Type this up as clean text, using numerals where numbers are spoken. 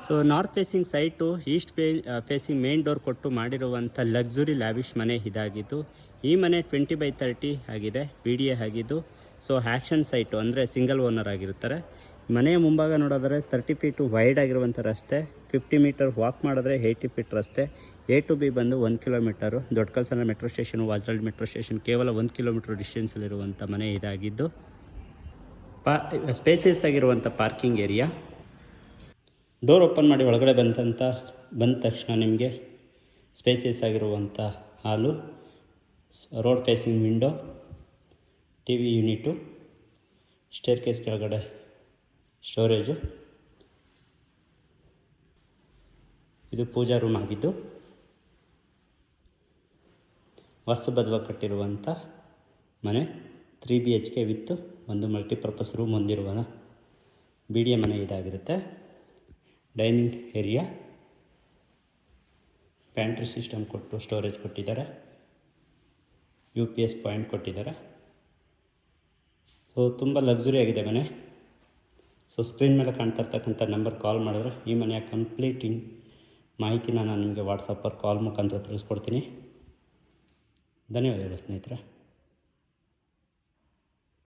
So north facing site East facing main door ಕೊಟ್ಟು ಮಾಡಿರುವಂಥ luxury lavish ಮನೆ ಇದಾಗಿದ್ದು, ಈ ಮನೆ 20/30 ಆಗಿದೆ, BDA ಆಗಿದ್ದು. ಸೊ ಆ್ಯಕ್ಷನ್ ಸೈಟು ಅಂದರೆ ಸಿಂಗಲ್ ಓನರ್ ಆಗಿರ್ತಾರೆ. ಮನೆಯ ಮುಂಭಾಗ ನೋಡಿದ್ರೆ 30 ಫೀಟು ವೈಡ್ ಆಗಿರುವಂಥ ರಸ್ತೆ, 50 ಮೀಟರ್ ವಾಕ್ ಮಾಡಿದ್ರೆ 80 ಫೀಟ್ ರಸ್ತೆ. A to B ಬಂದು 1 ಕಿಲೋಮೀಟರು. ದೊಡ್ಡ ಕಲ್ಸನ ಮೆಟ್ರೋ ಸ್ಟೇಷನು, ವಾಜರಾಳ್ ಮೆಟ್ರೋ ಸ್ಟೇಷನ್ ಕೇವಲ 1 ಕಿಲೋಮೀಟ್ರ್ ಡಿಸ್ಟೆನ್ಸಲ್ಲಿರುವಂಥ ಮನೆ ಇದಾಗಿದ್ದು, ಸ್ಪೇಸಿಯಸ್ ಆಗಿರುವಂಥ ಪಾರ್ಕಿಂಗ್ ಏರಿಯಾ. ಡೋರ್ ಓಪನ್ ಮಾಡಿ ಒಳಗಡೆ ಬಂದ ತಕ್ಷಣ ನಿಮಗೆ ಸ್ಪೇಸಿಯಸ್ ಆಗಿರುವಂಥ ಹಾಲು, road facing window, TV unit, stair case ಕೆಳಗಡೆ ಸ್ಟೋರೇಜು. ಇದು ಪೂಜಾ ರೂಮ್ ಆಗಿದ್ದು, ವಾಸ್ತುಬದ್ಧವಾಗಿ ಕಟ್ಟಿರುವಂಥ ಮನೆ. 3 BHK ವಿತ್ತು ಒಂದು ಮಲ್ಟಿಪರ್ಪಸ್ ರೂಮ್ ಹೊಂದಿರುವ BDA ಮನೆ ಇದಾಗಿರುತ್ತೆ. ಡೈನಿಂಗ್ ಏರಿಯಾ, ಪ್ಯಾಂಟ್ರಿ ಸಿಸ್ಟಮ್ ಕೊಟ್ಟು ಸ್ಟೋರೇಜ್ ಕೊಟ್ಟಿದ್ದಾರೆ, UPS ಪಾಯಿಂಟ್ ಕೊಟ್ಟಿದ್ದಾರೆ. ಸೊ ತುಂಬ ಲಕ್ಸುರಿ ಆಗಿದೆ ಮನೆ. ಸೊ ಸ್ಕ್ರೀನ್ ಮೇಲೆ ಕಾಣ್ತಾ ಇರ್ತಕ್ಕಂಥ ನಂಬರ್ ಕಾಲ್ ಮಾಡಿದ್ರೆ ಈ ಮನೆಯ ಕಂಪ್ಲೀಟ್ ಮಾಹಿತಿನ ನಾನು ನಿಮಗೆ ವಾಟ್ಸಪ್ಪಲ್ಲಿ ಕಾಲ್ ಮುಖಾಂತರ ತಿಳಿಸ್ಕೊಡ್ತೀನಿ. ಧನ್ಯವಾದಗಳು ಸ್ನೇಹಿತರೆ.